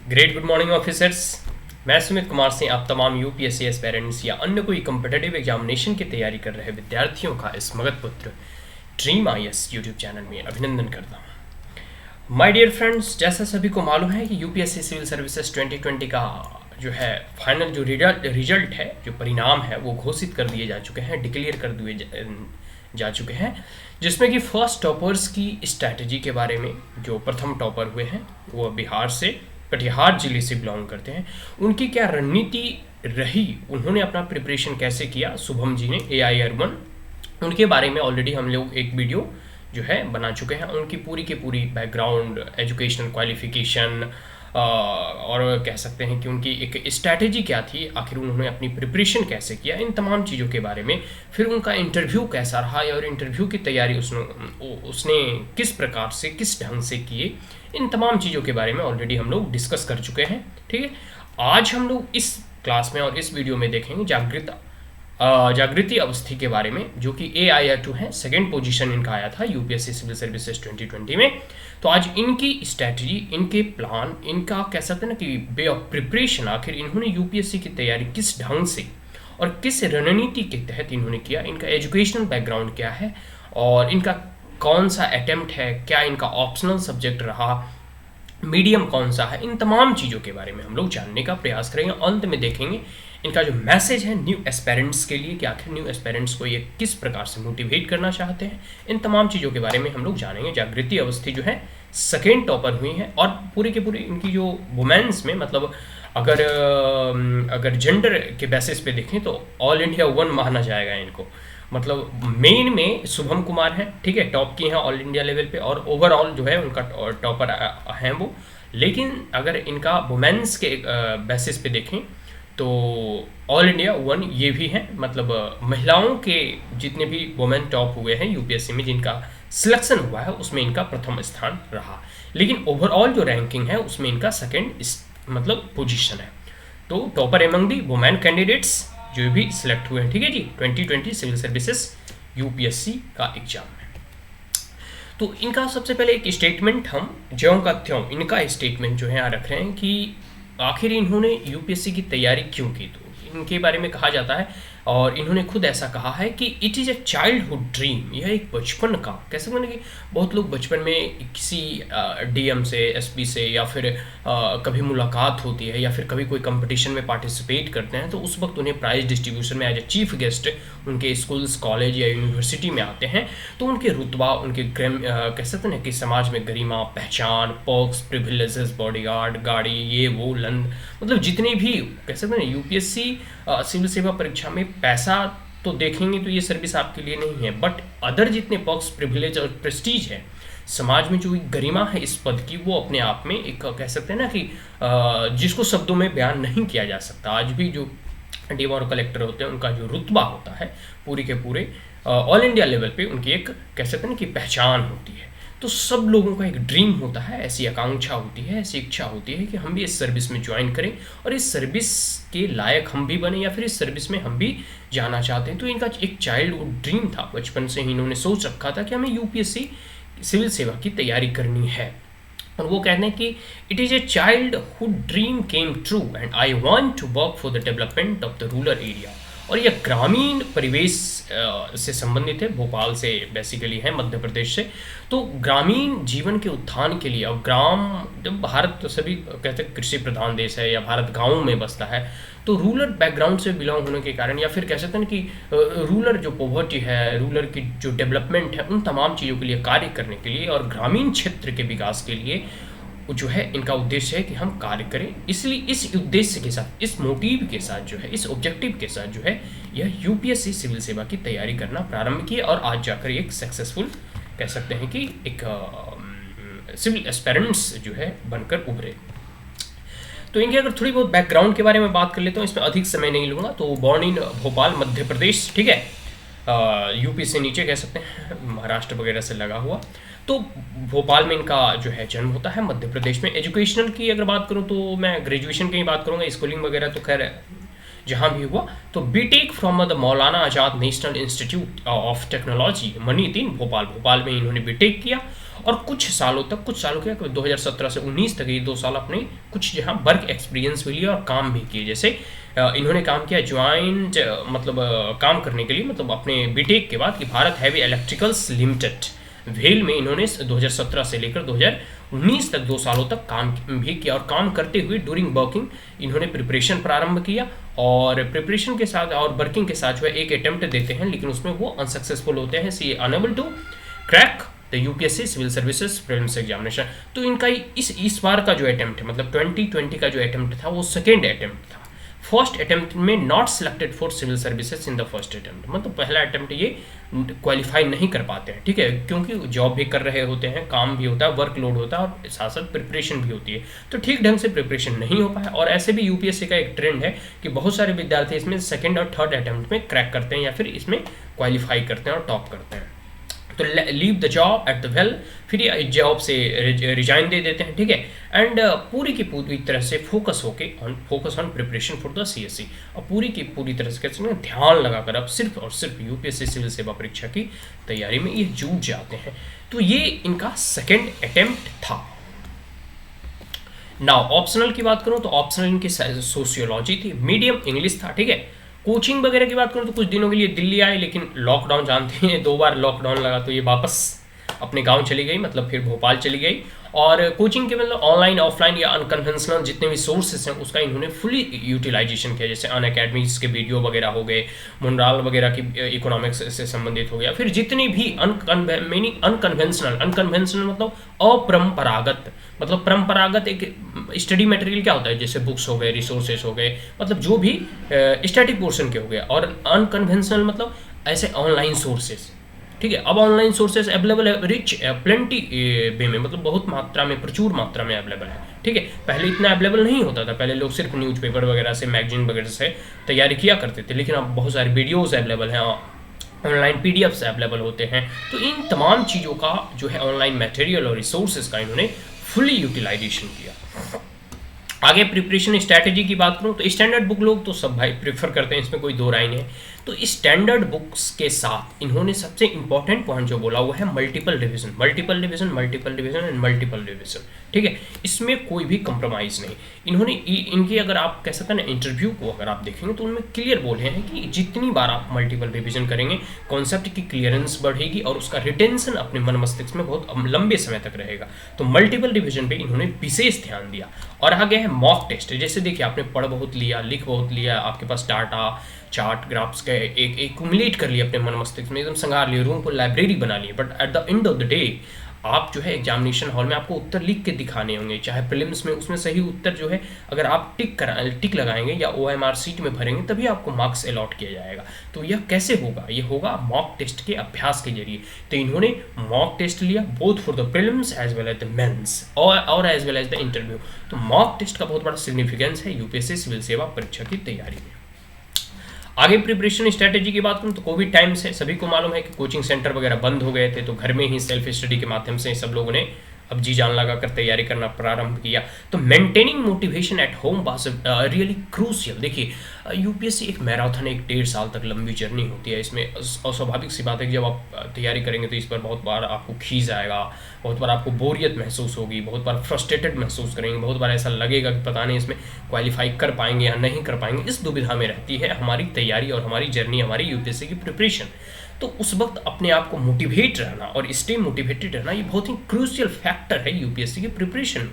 Great good morning officers. मैं सुमित कुमार सिंह आप तमाम यूपीएससी एस्पेरेंट्स या अन्य कोई कम्पिटेटिव एग्जामिनेशन की तैयारी कर रहे विद्यार्थियों का इस मगध पुत्र ड्रीम आईएएस यूट्यूब चैनल में अभिनंदन करता हूँ। माय डियर फ्रेंड्स, जैसा सभी को मालूम है कि यूपीएससी सिविल सर्विसेज 2020 का जो है फाइनल जो रिजल्ट है, जो परिणाम है, वो घोषित कर दिए जा चुके हैं, डिक्लेयर कर दिए जा चुके हैं, जिसमें कि फर्स्ट टॉपर्स की स्ट्रैटेजी के बारे में, जो प्रथम टॉपर हुए हैं वो बिहार से, कटिहार जिले से बिलोंग करते हैं, उनकी क्या रणनीति रही, उन्होंने अपना प्रिपरेशन कैसे किया, शुभम जी ने AI अर्बन, उनके बारे में ऑलरेडी हम लोग एक वीडियो जो है बना चुके हैं। उनकी पूरी की पूरी बैकग्राउंड, एजुकेशनल क्वालिफिकेशन और कह सकते हैं कि उनकी एक स्ट्रैटेजी क्या थी, आखिर उन्होंने अपनी प्रिपरेशन कैसे किया, इन तमाम चीज़ों के बारे में, फिर उनका इंटरव्यू कैसा रहा और इंटरव्यू की तैयारी उसने किस प्रकार से, किस ढंग से किए, इन तमाम चीज़ों के बारे में ऑलरेडी हम लोग डिस्कस कर चुके हैं। ठीक है, आज हम लोग इस क्लास में और इस वीडियो में देखेंगे जागृति अवस्थी के बारे में, जो कि AIR2 है, सेकेंड पोजीशन इनका आया था यूपीएससी सिविल सर्विसेज 2020 में। तो आज इनकी स्ट्रैटेजी, इनके प्लान, इनका कह सकते हैं ना कि वे ऑफ प्रिपरेशन, आखिर इन्होंने यूपीएससी की तैयारी किस ढंग से और किस रणनीति के तहत इन्होंने किया, इनका एजुकेशनल बैकग्राउंड क्या है और इनका कौन सा अटेम्प्ट है, क्या इनका ऑप्शनल सब्जेक्ट रहा, मीडियम कौन सा है, इन तमाम चीज़ों के बारे में हम लोग जानने का प्रयास करेंगे। अंत में देखेंगे इनका जो मैसेज है न्यू एस्पेरेंट्स के लिए कि आखिर न्यू एस्पेरेंट्स को ये किस प्रकार से मोटिवेट करना चाहते हैं, इन तमाम चीज़ों के बारे में हम लोग जानेंगे। जागृति अवस्थी जो है सेकेंड टॉपर हुई हैं और पूरे के पूरे इनकी जो वुमेन्स में, मतलब अगर जेंडर के बेसिस पे देखें तो ऑल इंडिया 1 माना जाएगा इनको। मतलब मेन में शुभम कुमार हैं, ठीक है, टॉप की हैं ऑल इंडिया लेवल पे और ओवरऑल जो है उनका टॉपर हैं वो। लेकिन अगर इनका वुमेन्स के बेसिस पे देखें तो ऑल इंडिया 1 ये भी हैं, मतलब महिलाओं के जितने भी वुमेन टॉप हुए हैं यूपीएससी में, जिनका सिलेक्शन हुआ है, उसमें इनका प्रथम स्थान रहा। लेकिन ओवरऑल जो रैंकिंग है उसमें इनका सेकेंड मतलब पोजीशन है। तो टॉपर एमंग दी वुमेन कैंडिडेट्स जो भी सिलेक्ट हुए हैं, ठीक है जी, 2020 सिविल सर्विसेज यूपीएससी का एग्जाम में। तो इनका सबसे पहले एक स्टेटमेंट हम ज्यों का त्यों इनका स्टेटमेंट जो है यहाँ रख रहे हैं कि आखिर इन्होंने यूपीएससी की तैयारी क्यों की। तो इनके बारे में कहा जाता है और इन्होंने खुद ऐसा कहा है कि it is a childhood dream, यह एक बचपन का, कैसे मैंने कि बहुत लोग बचपन में किसी डीएम से, एसपी से, या फिर कभी मुलाकात होती है या फिर कभी कोई कंपटीशन में पार्टिसिपेट करते हैं, तो उस वक्त उन्हें प्राइज डिस्ट्रीब्यूशन में एज ए चीफ गेस्ट उनके स्कूल्स, कॉलेज या यूनिवर्सिटी में आते हैं। तो उनके रुतबा, उनके कह सकते हैं कि समाज में गरिमा, पहचान, पर्क्स, प्रिविलेजेस, बॉडीगार्ड, गाड़ी, ये वो लंद, मतलब जितने भी कह सकते हैं यूपीएससी सिविल सेवा परीक्षा में पैसा तो देखेंगे तो ये सर्विस आपके लिए नहीं है, बट अदर जितने पर्क्स, प्रिविलेज और प्रेस्टीज है, समाज में जो गरिमा है इस पद की, वो अपने आप में एक कह सकते हैं ना कि जिसको शब्दों में बयान नहीं किया जा सकता। आज भी जो डीएम और कलेक्टर होते हैं, उनका जो रुतबा होता है पूरे के पूरे ऑल इंडिया लेवल पे, उनकी एक कह सकते हैं कि पहचान होती है। तो सब लोगों का एक ड्रीम होता है, ऐसी आकांक्षा होती है, ऐसी इच्छा होती है कि हम भी इस सर्विस में ज्वाइन करें और इस सर्विस के लायक हम भी बने या फिर इस सर्विस में हम भी जाना चाहते हैं। तो इनका एक चाइल्डहुड ड्रीम था, बचपन से ही इन्होंने सोच रखा था कि हमें यूपीएससी सिविल सेवा की तैयारी करनी है। और वो कहते हैं कि it is a childhood dream came true and I want to work for the development of the rural area. और यह ग्रामीण परिवेश से संबंधित है, भोपाल से बेसिकली है, मध्य प्रदेश से। तो ग्रामीण जीवन के उत्थान के लिए, अब ग्राम, जब भारत सभी कहते हैं कृषि प्रधान देश है या भारत गाँव में बसता है, तो रूरल बैकग्राउंड से बिलोंग होने के कारण या फिर कह सकते हैं कि रूरल जो पॉवर्टी है, रूरल की जो डेवलपमेंट है, उन तमाम चीज़ों के लिए कार्य करने के लिए और ग्रामीण क्षेत्र के विकास के लिए जो है इनका उद्देश्य है कि हम कार्य करें। इसलिए इस उद्देश्य के साथ, इस मोटिव के साथ जो है, इस ऑब्जेक्टिव के साथ जो है यह यूपीएससी सिविल सेवा की तैयारी करना प्रारंभ किया और आज जाकर एक सक्सेसफुल कह सकते हैं कि एक सिविल एस्पेरेंट्स जो है बनकर उभरे। तो इनके अगर थोड़ी बहुत बैकग्राउंड के बारे में बात कर लेता हूँ, इसमें अधिक समय नहीं लूँगा। तो बॉर्न इन भोपाल, मध्य प्रदेश, ठीक है, यूपी से नीचे कह सकते हैं, महाराष्ट्र वगैरह से लगा हुआ। तो भोपाल में इनका जो है जन्म होता है, मध्य प्रदेश में। एजुकेशनल की अगर बात करूं तो मैं ग्रेजुएशन की ही बात करूंगा, स्कूलिंग वगैरह तो खैर जहां भी हुआ। तो BTech from the Maulana Azad National Institute of Technology MANIT, Bhopal में इन्होंने बीटेक किया और कुछ सालों क्या 2017 से 19 तक ये 2 साल अपने कुछ जहाँ वर्क एक्सपीरियंस भी लिया और काम भी किए। जैसे इन्होंने काम किया ज्वाइंट मतलब काम करने के लिए, मतलब अपने बीटेक के बाद कि Bharat heavy electricals limited well में इन्होंने 2017 से लेकर 2019 तक 2 सालों तक काम भी किया। और काम करते हुए ड्यूरिंग वर्किंग इन्होंने प्रिपरेशन प्रारंभ किया, और प्रिपरेशन के साथ और वर्किंग के साथ जो है एक अटेम्प्ट देते हैं, लेकिन उसमें वो अनसक्सेसफुल होते हैं। She unable to crack the UPSC civil services prelims examination. तो इनका इस बार का जो अटेम्प्ट है, मतलब 2020 का जो अटेम्प्ट था वो सेकेंड अटेम्प्ट था। फर्स्ट अटेम्प्ट में not selected for civil services in the first attempt, मतलब पहला अटेम्प्ट ये क्वालिफाई नहीं कर पाते हैं, ठीक है, क्योंकि जॉब भी कर रहे होते हैं, काम भी होता है, वर्कलोड होता है और साथ साथ प्रिपरेशन भी होती है, तो ठीक ढंग से प्रिपरेशन नहीं हो पाया। और ऐसे भी यूपीएससी का एक ट्रेंड है कि बहुत सारे विद्यार्थी इसमें सेकेंड और थर्ड अटेम्प्ट में क्रैक करते हैं या फिर इसमें क्वालिफाई करते हैं और टॉप करते हैं। तो leave the job at the well, फिर ये जॉब से रिजाइन दे देते हैं, ठीक है। एंड पूरी की पूरी तरह से focus on preparation for the CSC, और पूरी की पूरी तरह से कैसे ध्यान लगाकर अब सिर्फ और सिर्फ यूपीएससी सिविल सेवा परीक्षा की तैयारी में ये जुट जाते हैं। तो ये इनका सेकेंड अटेम्प्ट था। नाउ ऑप्शनल की बात करूं तो ऑप्शनल इनकी सोशियोलॉजी थी, मीडियम इंग्लिश था, ठीक है। कोचिंग वगैरह की बात करूं तो कुछ दिनों के लिए दिल्ली आए, लेकिन लॉकडाउन जानते हैं 2 बार लॉकडाउन लगा, तो ये वापस अपने गांव चली गई, मतलब फिर भोपाल चली गई। और कोचिंग के मतलब ऑनलाइन ऑफलाइन या अनकन्वेंशनल जितने भी सोर्सेस हैं उसका इन्होंने फुली यूटिलाइजेशन किया, जैसे अन अकेडमीज के वीडियो वगैरह हो गए, मुनराल वगैरह की इकोनॉमिक्स से संबंधित हो गया, फिर जितनी भी अनकन्वेंशनल मतलब अपरंपरागत, मतलब परंपरागत एक स्टडी मटेरियल क्या होता है, जैसे बुक्स हो गए, रिसोर्सेज हो गए, मतलब जो भी स्टैटिक पोर्शन के हो गए, और अनकन्वेंशनल मतलब ऐसे ऑनलाइन सोर्सेज, ठीक है। अब ऑनलाइन सोर्सेज अवेलेबल है, रिच प्लेंटी वे में, मतलब बहुत मात्रा में, प्रचुर मात्रा में अवेलेबल है, ठीक है। पहले इतना अवेलेबल नहीं होता था, पहले लोग सिर्फ न्यूज़पेपर वगैरह से, मैगजीन वगैरह से तैयारी किया करते थे, लेकिन अब बहुत सारे वीडियोज़ अवेलेबल हैं, ऑनलाइन पीडीएफ्स अवेलेबल होते हैं। तो इन तमाम चीज़ों का जो है ऑनलाइन मटेरियल और रिसोर्सेज का इन्होंने फुली यूटिलाइजेशन किया। आगे प्रिपरेशन स्ट्रैटेजी की बात करूं तो स्टैंडर्ड बुक लोग तो सब भाई प्रेफर करते हैं, इसमें कोई दो राय नहीं है। तो स्टैंडर्ड बुक्स के साथ इन्होंने सबसे इंपॉर्टेंट पॉइंट जो बोला हुआ है multiple revision and multiple revision, ठीक है। इसमें कोई भी कंप्रोमाइज नहीं। इन्होंने इनकी अगर आप कह सकते हैं ना इंटरव्यू को अगर आप देखेंगे तो उनमें क्लियर बोले हैं कि जितनी बार आप मल्टीपल रिवीजन करेंगे कॉन्सेप्ट की क्लियरेंस बढ़ेगी और उसका रिटेंशन अपने मन मस्तिष्क में बहुत लंबे समय तक रहेगा। तो मल्टीपल रिवीजन पे इन्होंने विशेष ध्यान दिया। और आगे है मॉक टेस्ट। जैसे देखिए आपने पढ़ बहुत लिया, लिख बहुत लिया, आपके पास डाटा चार्ट ग्राफ्स का एक एक्यूमुलेट कर लिया अपने मन मस्तिष्क में, एकदम संगार लिए, रूम को लाइब्रेरी बना लिए। But at the end of the day आप जो है एग्जामिनेशन हॉल में आपको उत्तर लिख के दिखाने होंगे, चाहे प्रीलिम्स में उसमें सही उत्तर जो है अगर आप टिक लगाएंगे या OMR सीट में भरेंगे तभी आपको मार्क्स अलॉट किया जाएगा। तो यह कैसे होगा? ये होगा मॉक टेस्ट के अभ्यास के जरिए। तो इन्होंने मॉक टेस्ट लिया both for the prelims as well as the mains और as well as the interview. तो मॉक टेस्ट का बहुत बड़ा सिग्निफिकेंस है यूपीएससी सिविल सेवा परीक्षा की तैयारी में। आगे प्रिपरेशन स्ट्रैटेजी की बात करूं तो कोविड टाइम से सभी को मालूम है कि कोचिंग सेंटर वगैरह बंद हो गए थे, तो घर में ही सेल्फ स्टडी के माध्यम से सब लोगों ने अब जी जान लगाकर तैयारी करना प्रारंभ किया। तो maintaining motivation at home was really crucial. देखिए यूपीएससी एक मैराथन, एक 1.5 साल तक लंबी जर्नी होती है। इसमें अस्वाभाविक सी बात है कि जब आप तैयारी करेंगे तो इस पर बहुत बार आपको खींच आएगा, बहुत बार आपको बोरियत महसूस होगी, बहुत बार फ्रस्ट्रेटेड महसूस करेंगे, बहुत बार ऐसा लगेगा कि पता नहीं इसमें क्वालिफाई कर पाएंगे या नहीं कर पाएंगे। इस दुविधा में रहती है हमारी तैयारी और हमारी जर्नी, हमारी यूपीएससी की प्रिपरेशन। तो उस वक्त अपने आप को मोटिवेट रहना और स्टे मोटिवेटेड रहना ये बहुत ही क्रूशियल फैक्टर है यूपीएससी की प्रिपरेशन में,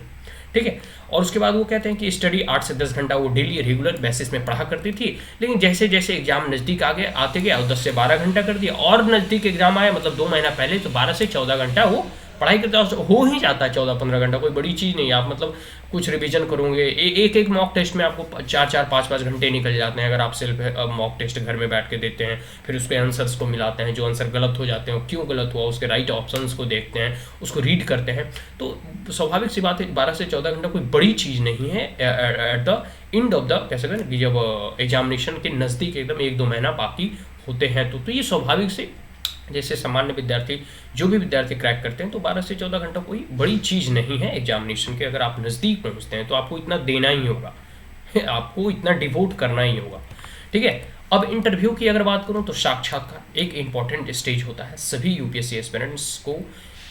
ठीक है। और उसके बाद वो कहते हैं कि स्टडी 8 से 10 घंटा वो डेली रेगुलर बेसिस में पढ़ा करती थी, लेकिन जैसे जैसे एग्जाम नज़दीक आते गया 10 से 12 घंटा कर दिया, और नज़दीक एग्जाम आया मतलब 2 महीना पहले तो 12 से 14 घंटा वो पढ़ाई करता हो ही जाता है। 14-15 घंटा कोई बड़ी चीज़ नहीं। आप मतलब कुछ रिवीजन करोगे, एक मॉक टेस्ट में आपको 4-4, 5-5 घंटे निकल जाते हैं अगर आप सिर्फ मॉक टेस्ट घर में बैठ के देते हैं। फिर उसके आंसर्स को मिलाते हैं, जो आंसर गलत हो जाते हैं क्यों गलत हुआ, उसके राइट ऑप्शंस को देखते हैं, उसको रीड करते हैं। तो स्वाभाविक सी बात है 12 से 14 घंटा कोई बड़ी चीज़ नहीं है at the end of the कह सकते हैं कि जब एग्जामिनेशन के नज़दीक एकदम 1-2 महीना बाकी होते हैं तो ये स्वाभाविक से जैसे सामान्य विद्यार्थी जो भी विद्यार्थी क्रैक करते हैं तो 12 से 14 घंटा कोई बड़ी चीज़ नहीं है एग्जामिनेशन के। अगर आप नज़दीक पहुंचते हैं तो आपको इतना देना ही होगा, आपको इतना डिवोट करना ही होगा, ठीक है। अब इंटरव्यू की अगर बात करूं तो साक्षात्कार एक इंपॉर्टेंट स्टेज होता है। सभी यूपीएससी एस्पिरेंट्स को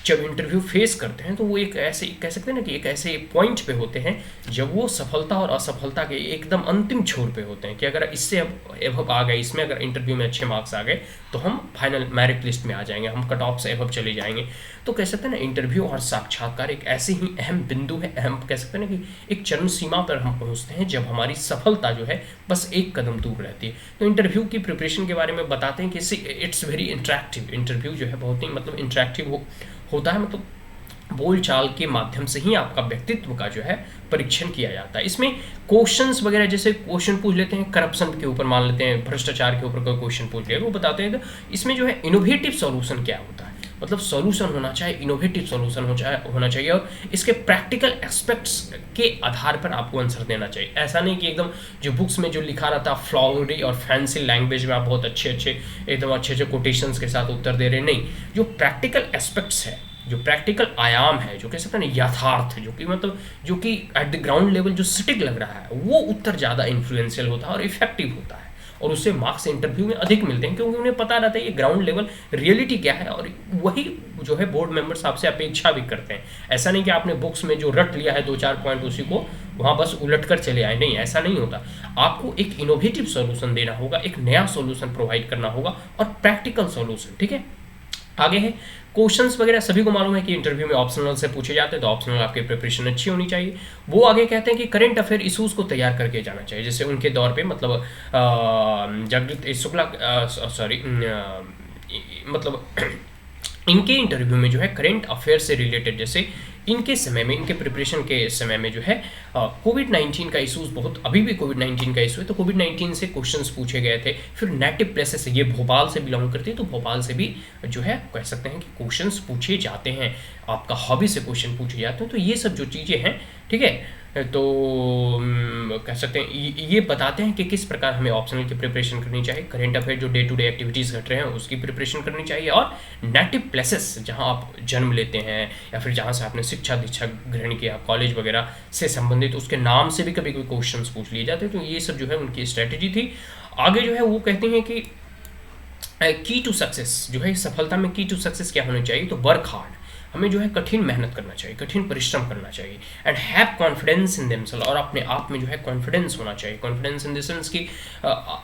जब इंटरव्यू फेस करते हैं तो वो एक ऐसे कह सकते हैं ना कि एक ऐसे पॉइंट पे होते हैं जब वो सफलता और असफलता के एकदम अंतिम छोर पे होते हैं कि अगर इससे अब आ गए, इसमें अगर इंटरव्यू में अच्छे मार्क्स आ गए तो हम फाइनल मेरिट लिस्ट में आ जाएंगे, हम कट ऑफ से अब चले जाएंगे। तो कह सकते हैं ना इंटरव्यू और साक्षात्कार एक ऐसे ही अहम बिंदु है, अहम कह सकते हैं ना कि एक चरम सीमा पर हम पहुंचते हैं जब हमारी सफलता जो है बस एक कदम दूर रहती है। तो इंटरव्यू की प्रिपरेशन के बारे में बताते हैं कि इट्स वेरी इंटरेक्टिव। इंटरव्यू जो है बहुत ही मतलब इंटरेक्टिव होता है, मतलब बोलचाल के माध्यम से ही आपका व्यक्तित्व का जो है परीक्षण किया जाता है। इसमें क्वेश्चंस वगैरह जैसे क्वेश्चन पूछ लेते हैं करप्शन के ऊपर, मान लेते हैं भ्रष्टाचार के ऊपर कोई क्वेश्चन पूछ लिया, वो बताते हैं कि इसमें जो है इनोवेटिव सॉल्यूशन क्या होता है, मतलब सॉल्यूशन होना चाहिए, इनोवेटिव सॉल्यूशन होना चाहिए और इसके प्रैक्टिकल एस्पेक्ट्स के आधार पर आपको आंसर देना चाहिए। ऐसा नहीं कि एकदम जो बुक्स में जो लिखा रहता है फ्लॉवरी और फैंसी लैंग्वेज में आप बहुत एकदम अच्छे कोटेशंस के साथ उत्तर दे रहे हैं, नहीं, जो प्रैक्टिकल एस्पेक्ट्स है, जो प्रैक्टिकल आयाम है, जो कह सकते हैं यथार्थ, जो कि एट द ग्राउंड लेवल जो सटीक लग रहा है, वो उत्तर ज़्यादा इन्फ्लुएंशियल होता है और इफेक्टिव होता है और उससे मार्क्स इंटरव्यू में अधिक मिलते हैं क्योंकि उन्हें पता रहता है ये ग्राउंड लेवल रियलिटी क्या है और वही जो है बोर्ड मेंबर्स आपसे अपेक्षा भी करते हैं। ऐसा नहीं कि आपने बुक्स में जो रट लिया है 2-4 पॉइंट उसी को वहाँ बस उलट कर चले आए, नहीं, ऐसा नहीं होता। आपको एक इनोवेटिव सॉल्यूशन देना होगा, एक नया सॉल्यूशन प्रोवाइड करना होगा और प्रैक्टिकल सॉल्यूशन, ठीक है। आगे है क्वेश्चंस वगैरह सभी को मालूम है कि इंटरव्यू में ऑप्शनल से पूछे जाते हैं, तो ऑप्शनल आपकी प्रिपरेशन अच्छी होनी चाहिए। वो आगे कहते हैं कि करंट अफेयर इशूज़ को तैयार करके जाना चाहिए, जैसे उनके दौर पे मतलब जगदीश शुक्ला मतलब इनके इंटरव्यू में जो है करंट अफेयर से रिलेटेड, जैसे इनके समय में, इनके प्रिपरेशन के समय में जो है कोविड-19 का इशूज़ बहुत, अभी भी कोविड-19 का इशू है, तो कोविड-19 से क्वेश्चंस पूछे गए थे। फिर नेटिव प्लेसेस से, ये भोपाल से बिलोंग करती है तो भोपाल से भी जो है कह सकते हैं कि क्वेश्चंस पूछे जाते हैं, आपका हॉबी से क्वेश्चन पूछे जाते हैं। तो ये सब जो चीज़ें हैं, ठीक है, तो कह सकते हैं ये बताते हैं कि किस प्रकार हमें ऑप्शनल की प्रिपरेशन करनी चाहिए, करंट अफेयर जो डे टू डे एक्टिविटीज़ घट रहे हैं उसकी प्रिपरेशन करनी चाहिए, और नेटिव प्लेसेस जहां आप जन्म लेते हैं या फिर जहां से आपने शिक्षा दीक्षा ग्रहण किया, कॉलेज वगैरह से संबंधित, उसके नाम से भी कभी कभी क्वेश्चन पूछ लिए जाते हैं। तो ये सब जो है उनकी स्ट्रैटेजी थी। आगे जो है वो कहते हैं कि की टू सक्सेस जो है, सफलता में की टू सक्सेस क्या होनी चाहिए, तो वर्क हार्ड, हमें जो है कठिन मेहनत करना चाहिए, कठिन परिश्रम करना चाहिए, and have confidence in themself, और अपने आप में जो है कॉन्फिडेंस होना चाहिए। कॉन्फिडेंस इन द सेंस कि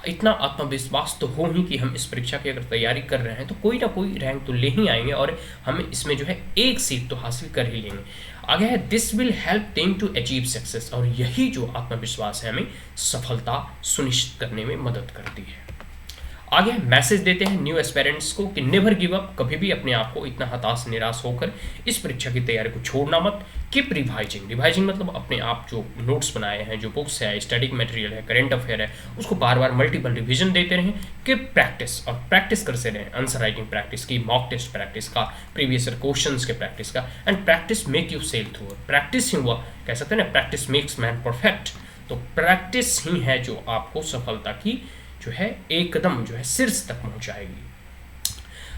इतना आत्मविश्वास तो हो ही कि हम इस परीक्षा की अगर तैयारी कर रहे हैं तो कोई ना कोई रैंक तो ले ही आएंगे और हम इसमें जो है एक सीट तो हासिल कर ही लेंगे। आगे है this will help them to achieve success, और यही जो आत्मविश्वास है हमें सफलता सुनिश्चित करने में मदद करती है। आगे मैसेज देते हैं न्यू एस्पिरेंट्स को कि नेवर गिव अप, कभी भी अपने आप को इतना हताश निराश होकर इस परीक्षा की तैयारी को छोड़ना मत। कीप रिवाइजिंग, रिवाइजिंग मतलब अपने आप जो नोट्स बनाए हैं, जो बुक्स है, स्टडी मटेरियल है, करंट अफेयर है, उसको बार बार मल्टीपल रिवीजन देते रहें। कीप प्रैक्टिस, और प्रैक्टिस करते रहें, आंसर राइटिंग प्रैक्टिस की, मॉक टेस्ट प्रैक्टिस का, प्रीवियस ईयर क्वेश्चंस के प्रैक्टिस का, and practice make you sail through, practice ही हुआ कह सकते हैं ना, प्रैक्टिस मेक्स मैन परफेक्ट। तो प्रैक्टिस ही है जो आपको सफलता की जो है एक कदम जो है शीर्ष तक पहुंचाएगी।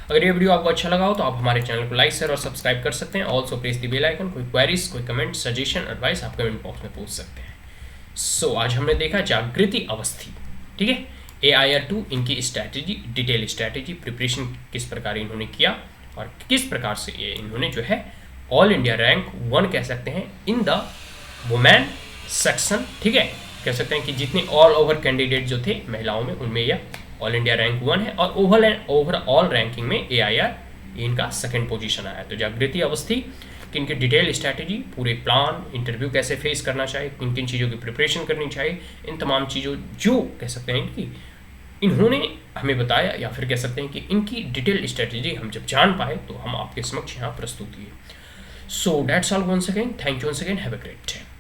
अगर ये वीडियो आपको अच्छा लगा हो तो आप हमारे चैनल को लाइक शेयर और सब्सक्राइब कर सकते हैं। Also press the bell icon. कोई क्वेरीज, कोई कमेंट, सजेशन, एडवाइस आप कमेंट बॉक्स में पूछ सकते हैं। सो आज हमने देखा जागृति अवस्थी, ठीक है, AIR2 इनकी स्ट्रैटेजी, डिटेल स्ट्रैटेजी, प्रिपरेशन किस प्रकार इन्होंने किया और किस प्रकार से ये इन्होंने जो है ऑल इंडिया रैंक 1 कह सकते हैं इन द वुमेन सेक्शन, ठीक है, कह सकते हैं कि जितने ऑल ओवर कैंडिडेट जो थे महिलाओं में, उनमें यह ऑल इंडिया रैंक 1 है, और ओवरऑल रैंकिंग में AIR इनका सेकंड पोजीशन आया है। तो जागृति अवस्थी कि इनकी डिटेल स्ट्रैटेजी, पूरे प्लान, इंटरव्यू कैसे फेस करना चाहिए, किन किन चीज़ों की प्रिपरेशन करनी चाहिए, इन तमाम चीज़ों जो कह सकते हैं कि इन्होंने हमें बताया, या फिर कह सकते हैं कि इनकी डिटेल स्ट्रैटेजी हम जब जान पाए तो हम आपके समक्ष यहाँ प्रस्तुत किए। So that's all once again, thank you once again, have a great day.